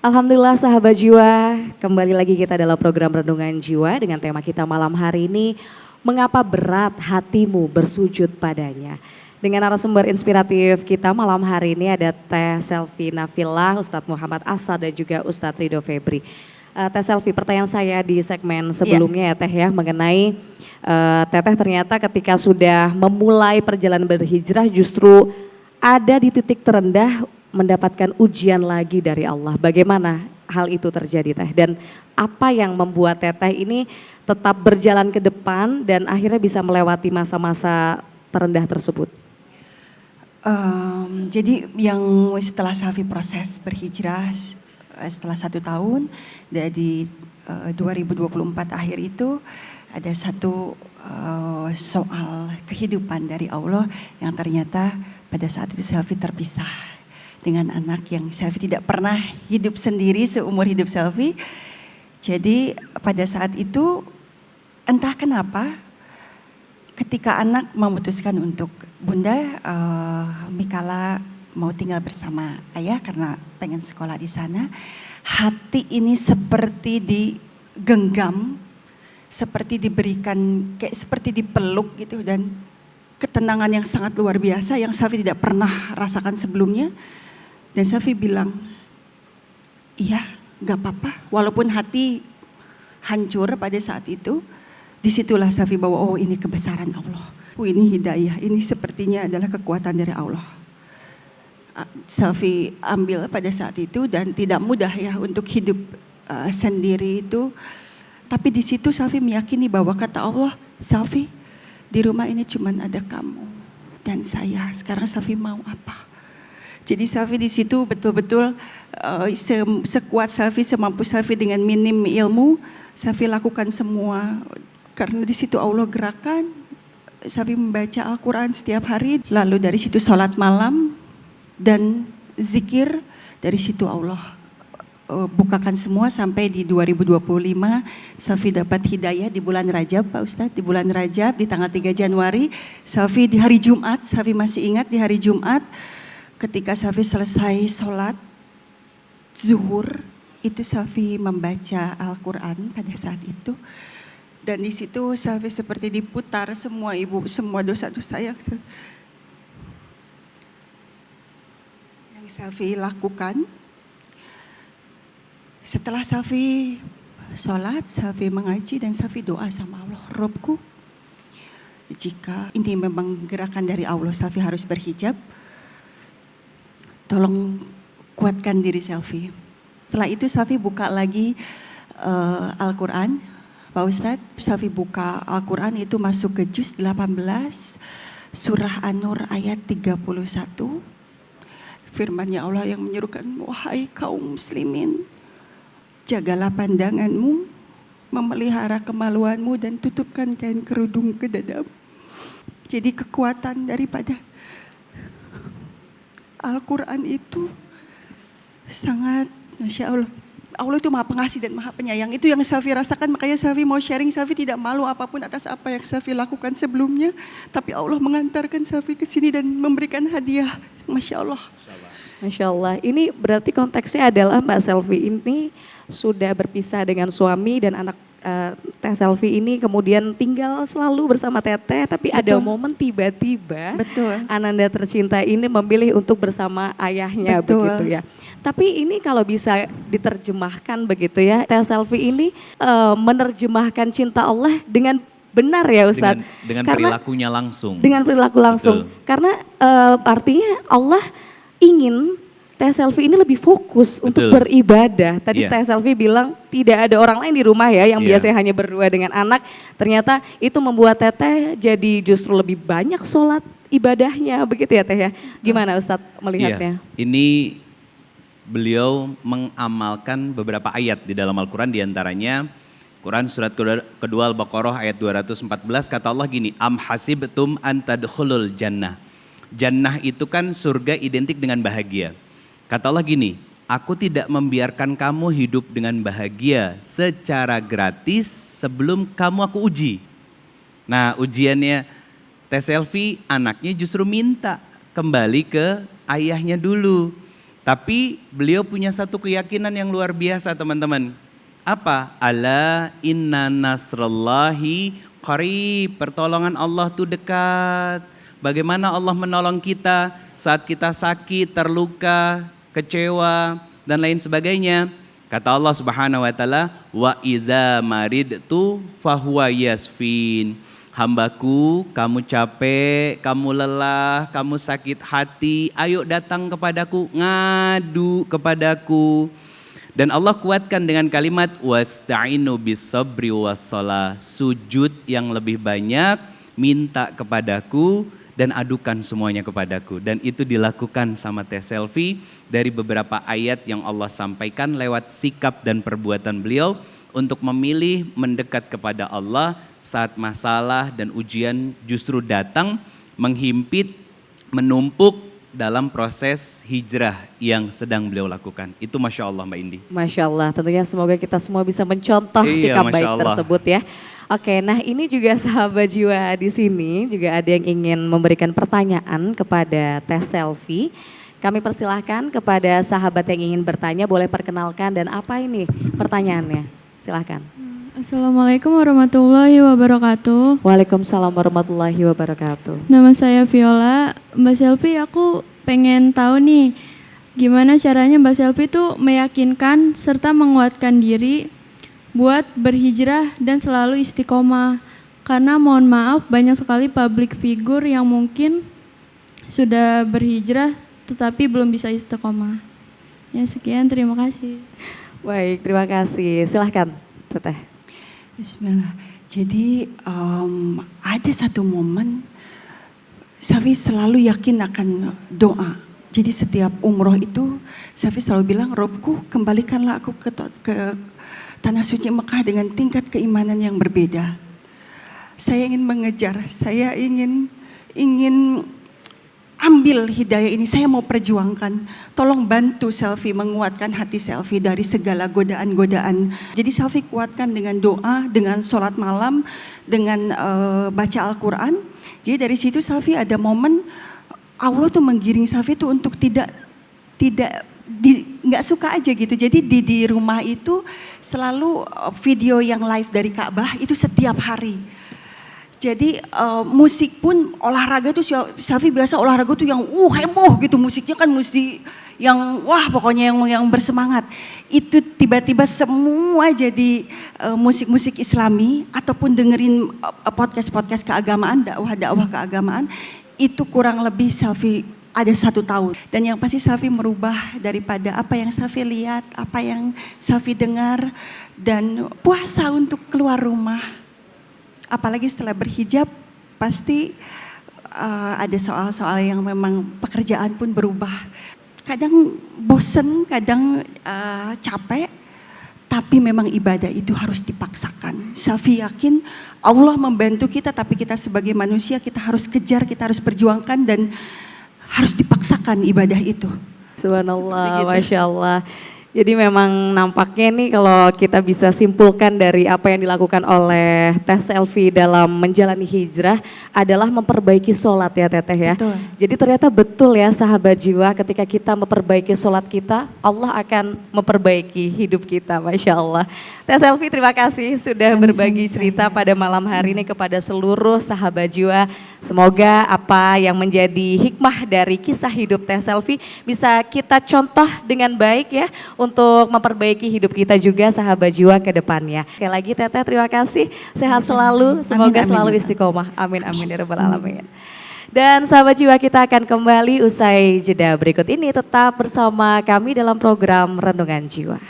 Alhamdulillah sahabat jiwa, kembali lagi kita dalam program Renungan Jiwa dengan tema kita malam hari ini, mengapa berat hatimu bersujud padanya. Dengan narasumber inspiratif kita malam hari ini ada Teh Selvi Nafila, Ustadz Muhammad Asad dan juga Ustadz Ridho Febri. Teh Selvi, pertanyaan saya di segmen sebelumnya ya Teh ya, mengenai Teteh ternyata ketika sudah memulai perjalanan berhijrah justru ada di titik terendah mendapatkan ujian lagi dari Allah. Bagaimana hal itu terjadi Teh? Dan apa yang membuat Teteh ini tetap berjalan ke depan dan akhirnya bisa melewati masa-masa terendah tersebut? Jadi yang setelah Safi proses berhijrah setelah 1 tahun dari 2024 akhir itu ada satu soal kehidupan dari Allah yang ternyata pada saat itu Selvi terpisah dengan anak yang Selvi tidak pernah hidup sendiri seumur hidup Selvi. Jadi pada saat itu entah kenapa ketika anak memutuskan untuk Bunda Mikala mau tinggal bersama ayah karena pengen sekolah di sana, hati ini seperti digenggam, seperti diberikan, kayak seperti dipeluk gitu, dan ketenangan yang sangat luar biasa yang Safi tidak pernah rasakan sebelumnya. Dan Safi bilang, iya gak apa-apa, walaupun hati hancur pada saat itu, disitulah Safi bahwa oh ini kebesaran Allah, oh ini hidayah, ini sepertinya adalah kekuatan dari Allah. Safi ambil pada saat itu dan tidak mudah ya untuk hidup sendiri itu. Tapi di situ Safi meyakini bahwa kata Allah, Safi di rumah ini cuma ada kamu dan saya. Sekarang Safi mau apa? Jadi Safi di situ betul-betul sekuat Safi, semampu Safi dengan minim ilmu, Safi lakukan semua. Karena di situ Allah gerakan, Safi membaca Al-Quran setiap hari. Lalu dari situ sholat malam dan zikir, dari situ Allah bukakan semua sampai di 2025 Safi dapat hidayah di bulan Rajab Pak Ustadz. Di bulan Rajab di tanggal 3 Januari Safi di hari Jumat, Safi masih ingat di hari Jumat ketika Safi selesai sholat zuhur itu Safi membaca Al-Quran pada saat itu. Dan di situ Safi seperti diputar semua ibu, semua dosa-dosa yang Safi lakukan. Setelah Safi sholat, Safi mengaji dan Safi doa sama Allah, Robku, jika ini memang gerakan dari Allah, Safi harus berhijab, tolong kuatkan diri Safi. Setelah itu Safi buka lagi Al-Quran, Pak Ustadz. Safi buka Al-Quran itu masuk ke juz 18, surah An-Nur ayat 31. Firman-Nya Allah yang menyerukan, wahai kaum muslimin, jagalah pandanganmu, memelihara kemaluanmu dan tutupkan kain kerudung ke dadamu. Jadi kekuatan daripada Al-Quran itu sangat, Masya Allah. Allah itu maha pengasih dan maha penyayang. Itu yang Safi rasakan, makanya Safi mau sharing. Safi tidak malu apapun atas apa yang Safi lakukan sebelumnya. Tapi Allah mengantarkan Safi ke sini dan memberikan hadiah. Masya Allah. Masya Allah, ini berarti konteksnya adalah Mbak Selvi ini sudah berpisah dengan suami dan anak Teh Selvi ini kemudian tinggal selalu bersama Teteh, tapi Betul. ada momen tiba-tiba Ananda tercinta ini memilih untuk bersama ayahnya. Betul. Begitu ya. Tapi ini kalau bisa diterjemahkan begitu ya, Teh Selvi ini menerjemahkan cinta Allah dengan benar ya Ustadz. Dengan perilakunya langsung. Dengan perilaku langsung. Betul. Karena artinya Allah ingin Teh Selvi ini lebih fokus untuk beribadah. Tadi Teh Selvi bilang tidak ada orang lain di rumah ya yang biasanya hanya berdua dengan anak. Ternyata itu membuat Teteh jadi justru lebih banyak sholat ibadahnya, begitu ya Teh ya. Gimana Ustadz melihatnya? Ini beliau mengamalkan beberapa ayat di dalam Al-Quran, diantaranya Quran surat kedua Al-Baqarah ayat 214, kata Allah gini, am hasibtum an tadkhulul jannah. Jannah itu kan surga identik dengan bahagia. Kata Allah gini, aku tidak membiarkan kamu hidup dengan bahagia secara gratis sebelum kamu aku uji. Nah ujiannya Teh Selvi, anaknya justru minta kembali ke ayahnya dulu. Tapi beliau punya satu keyakinan yang luar biasa teman-teman. Apa? Ala inna nasrallahi qarib. Pertolongan Allah itu dekat. Bagaimana Allah menolong kita saat kita sakit, terluka, kecewa, dan lain sebagainya. Kata Allah Subhanahu wa taala, wa iza maridtu fahuwa yasfin. Hambaku, kamu capek, kamu lelah, kamu sakit hati, ayo datang kepadaku, ngadu kepadaku. Dan Allah kuatkan dengan kalimat wasta'inu bis-sabri was-shalah. Sujud yang lebih banyak, minta kepadaku dan adukan semuanya kepadaku. Dan itu dilakukan sama Teh Selfie dari beberapa ayat yang Allah sampaikan lewat sikap dan perbuatan beliau untuk memilih mendekat kepada Allah saat masalah dan ujian justru datang menghimpit, menumpuk dalam proses hijrah yang sedang beliau lakukan. Itu Masya Allah Mbak Indi. Masya Allah, tentunya semoga kita semua bisa mencontoh sikap Masya baik Allah tersebut ya. Oke, nah ini juga sahabat jiwa di sini juga ada yang ingin memberikan pertanyaan kepada Teh Selfie. Kami persilahkan kepada sahabat yang ingin bertanya, boleh perkenalkan dan apa ini pertanyaannya? Silahkan. Assalamualaikum warahmatullahi wabarakatuh. Waalaikumsalam warahmatullahi wabarakatuh. Nama saya Viola. Mbak Selfie, aku pengen tahu nih gimana caranya Mbak Selfie tuh meyakinkan serta menguatkan diri buat berhijrah dan selalu istiqomah. Karena mohon maaf banyak sekali public figure yang mungkin sudah berhijrah tetapi belum bisa istiqomah. Ya sekian, terima kasih. Baik, terima kasih. Silahkan Teteh. Bismillah. Jadi ada satu momen Safi selalu yakin akan doa. Jadi setiap umroh itu Safi selalu bilang, Robku kembalikanlah aku ke Tanah Suci Mekah dengan tingkat keimanan yang berbeda. Saya ingin mengejar, saya ingin ambil hidayah ini, saya mau perjuangkan. Tolong bantu Selfie menguatkan hati Selfie dari segala godaan-godaan. Jadi Selfie kuatkan dengan doa, dengan sholat malam, dengan baca Al-Quran. Jadi dari situ Selfie ada momen Allah tuh menggiring Selfie tuh untuk nggak suka aja gitu. Jadi di rumah itu selalu video yang live dari Ka'bah itu setiap hari. Jadi musik pun olahraga tuh Selfie biasa olahraga tuh yang heboh gitu, musiknya kan musik yang wah pokoknya yang bersemangat. Itu tiba-tiba semua jadi musik-musik Islami ataupun dengerin podcast-podcast keagamaan, dakwah-dakwah keagamaan. Itu kurang lebih Selfie ada 1 tahun. Dan yang pasti Selfie merubah daripada apa yang Selfie lihat, apa yang Selfie dengar, dan puasa untuk keluar rumah. Apalagi setelah berhijab pasti ada soal-soal yang memang pekerjaan pun berubah. Kadang bosen, kadang capek, tapi memang ibadah itu harus dipaksakan. Selfie yakin Allah membantu kita, tapi kita sebagai manusia kita harus kejar, kita harus perjuangkan dan harus dipaksakan ibadah itu. Subhanallah, Masya Allah. Jadi memang nampaknya nih kalau kita bisa simpulkan dari apa yang dilakukan oleh Teh Selfie dalam menjalani hijrah adalah memperbaiki sholat ya Teteh ya. Betul. Jadi ternyata betul ya sahabat jiwa, ketika kita memperbaiki sholat kita, Allah akan memperbaiki hidup kita, Masya Allah. Teh Selfie terima kasih sudah berbagi cerita pada malam hari ini kepada seluruh sahabat jiwa. Semoga apa yang menjadi hikmah dari kisah hidup Teh Selfie bisa kita contoh dengan baik ya, untuk memperbaiki hidup kita juga sahabat jiwa ke depannya. Sekali lagi Teteh terima kasih, sehat selalu, semoga selalu istiqomah. Amin amin ya rabbal alamin. Dan sahabat jiwa kita akan kembali usai jeda berikut ini, tetap bersama kami dalam program Renungan Jiwa.